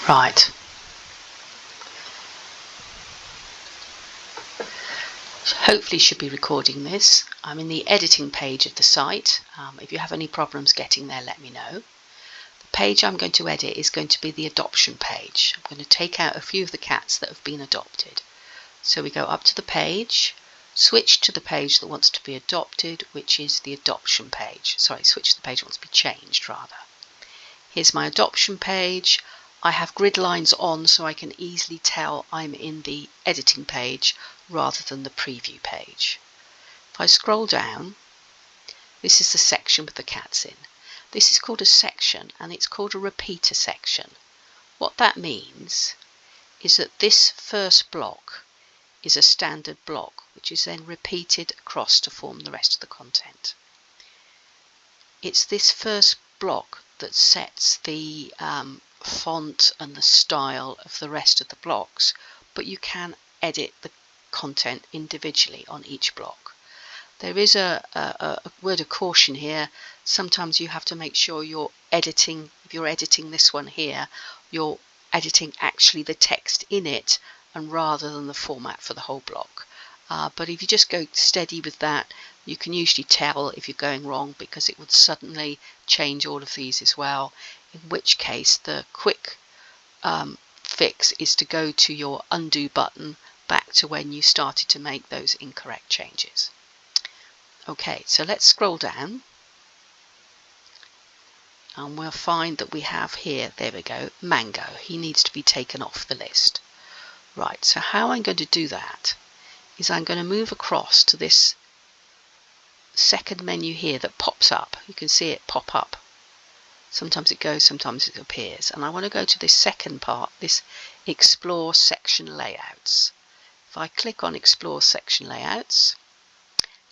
Right. Hopefully should be recording this. I'm in the editing page of the site. If you have any problems getting there, let me know. The page I'm going to edit is going to be the adoption page. I'm going to take out a few of the cats that have been adopted. So we go up to the page, switch to the page that wants to be adopted, which is the adoption page. Sorry, switch to the page that wants to be changed, rather. Here's my adoption page. I have grid lines on so I can easily tell I'm in the editing page rather than the preview page. If I scroll down, this is the section with the cats in. This is called a section, and it's called a repeater section. What that means is that this first block is a standard block, which is then repeated across to form the rest of the content. It's this first block that sets the font and the style of the rest of the blocks, but you can edit the content individually on each block. There is a word of caution here. Sometimes you have to make sure you're editing, if you're editing this one here, you're editing actually the text in it and rather than the format for the whole block. But if you just go steady with that, you can usually tell if you're going wrong, because it would suddenly change all of these as well, in which case the quick fix is to go to your undo button back to when you started to make those incorrect changes. Okay, so let's scroll down and we'll find that we have here, there we go, Mango. He needs to be taken off the list. Right, so how I'm going to do that is I'm going to move across to this second menu here that pops up. You can see it pop up. Sometimes it goes, sometimes it appears. And I want to go to this second part, this Explore Section Layouts. If I click on Explore Section Layouts,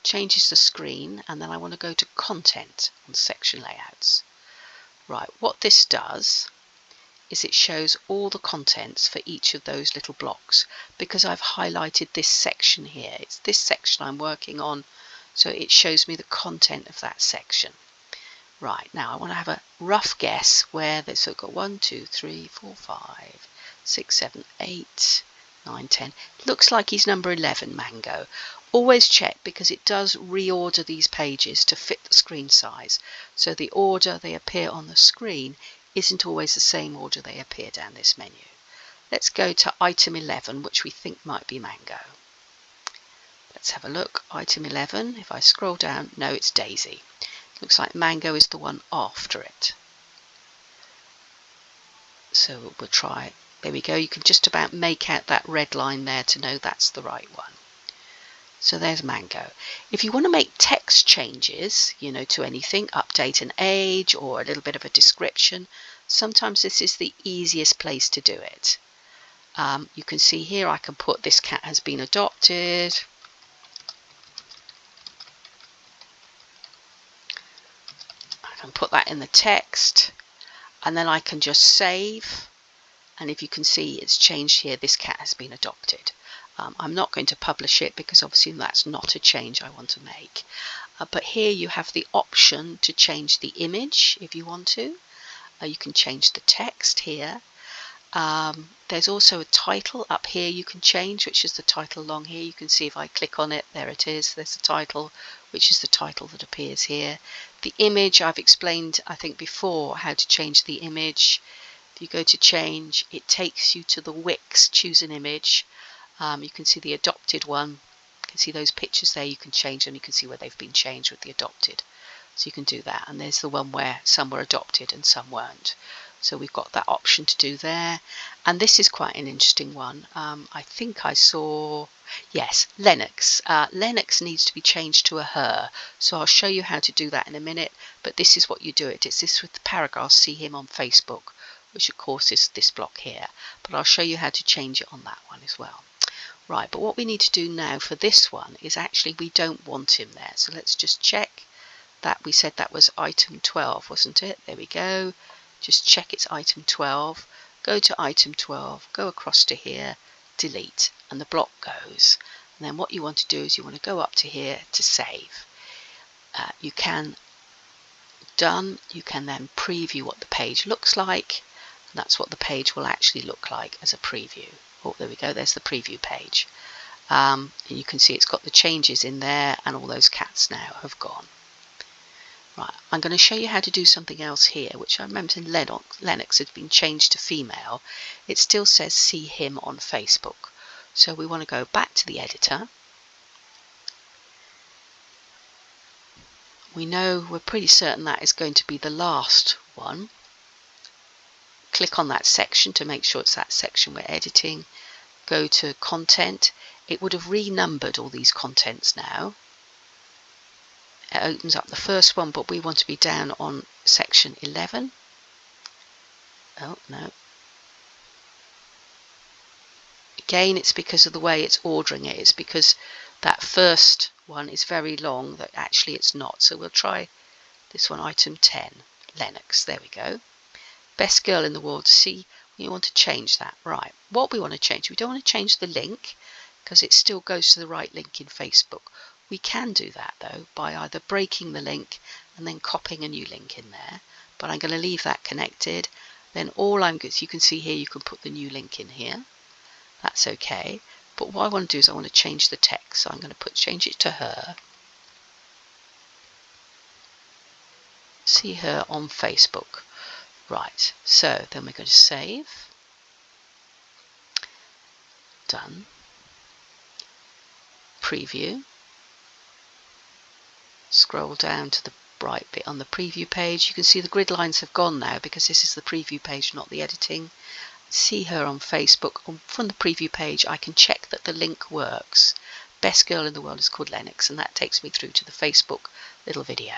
changes the screen, and then I want to go to Content on Section Layouts. Right, what this does is it shows all the contents for each of those little blocks, because I've highlighted this section here. It's this section I'm working on, so it shows me the content of that section. Right, now I want to have a rough guess where there's, so I've got 1, 2, 3, 4, 5, 6, 7, 8, 9, 10. Looks like he's number 11, Mango. Always check, because it does reorder these pages to fit the screen size. So the order they appear on the screen isn't always the same order they appear down this menu. Let's go to item 11, which we think might be Mango. Let's have a look. Item 11, if I scroll down, no, it's Daisy. Looks like Mango is the one after it. So we'll try, there we go. You can just about make out that red line there to know that's the right one. So there's Mango. If you want to make text changes, to anything, update an age or a little bit of a description, sometimes this is the easiest place to do it. You can see here I can put this cat has been adopted. I can put that in the text, and then I can just save, and if you can see it's changed here, this cat has been adopted. I'm not going to publish it because obviously that's not a change I want to make. But here you have the option to change the image if you want to. You can change the text here. There's also a title up here you can change, which is the title along here. You can see if I click on it, there it is. There's the title, which is the title that appears here. The image, I've explained, I think before, how to change the image. If you go to change, it takes you to the Wix, choose an image. You can see the adopted one. You can see those pictures there. You can change them. You can see where they've been changed with the adopted. So you can do that. And there's the one where some were adopted and some weren't. So we've got that option to do there. And this is quite an interesting one. I think I saw, yes, Lennox. Lennox needs to be changed to a her. So I'll show you how to do that in a minute. But this is what you do it. It's this with the paragraphs, see him on Facebook, which of course is this block here. But I'll show you how to change it on that one as well. Right, but what we need to do now for this one is actually we don't want him there. So let's just check that. We said that was item 12, wasn't it? There we go. Just check it's item 12. Go to item 12, go across to here, delete, and the block goes. And then what you want to do is you want to go up to here to save. You can then preview what the page looks like. That's what the page will actually look like as a preview. Oh, there we go, there's the preview page. And you can see it's got the changes in there, and all those cats now have gone. Right, I'm going to show you how to do something else here, which I remember in Lennox had been changed to female. It still says see him on Facebook. So we want to go back to the editor. We know, we're pretty certain that is going to be the last one. Click on that section to make sure it's that section we're editing. Go to content. It would have renumbered all these contents now. It opens up the first one, but we want to be down on section 11. Oh, no. Again, it's because of the way it's ordering it. It's because that first one is very long that actually it's not. So we'll try this one, item 10, Lennox. There we go. Best girl in the world. See, we want to change that. Right. What we want to change, we don't want to change the link because it still goes to the right link in Facebook. We can do that though by either breaking the link and then copying a new link in there. But I'm going to leave that connected. Then all I'm good, you can see here, you can put the new link in here. That's okay. But what I want to do is I want to change the text. So I'm going to change it to her. See her on Facebook. Right. So then we're going to save. Done. Preview. Scroll down to the bright bit on the preview page. You can see the grid lines have gone now because this is the preview page, not the editing. See her on Facebook. From the preview page, I can check that the link works. Best girl in the world is called Lennox, and that takes me through to the Facebook little video.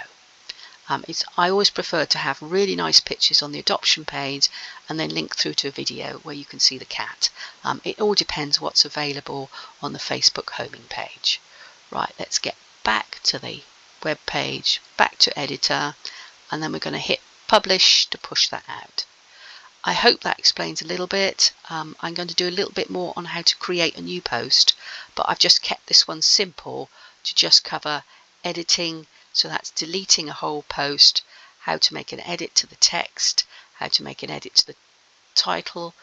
I always prefer to have really nice pictures on the adoption page and then link through to a video where you can see the cat. It all depends what's available on the Facebook homing page. Right, let's get back to the web page, back to editor, and then we're going to hit publish to push that out. I hope that explains a little bit. I'm going to do a little bit more on how to create a new post, but I've just kept this one simple to just cover editing. So that's deleting a whole post, how to make an edit to the text, how to make an edit to the title,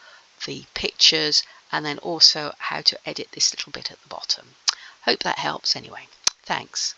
the pictures, and then also how to edit this little bit at the bottom. Hope that helps anyway. Thanks.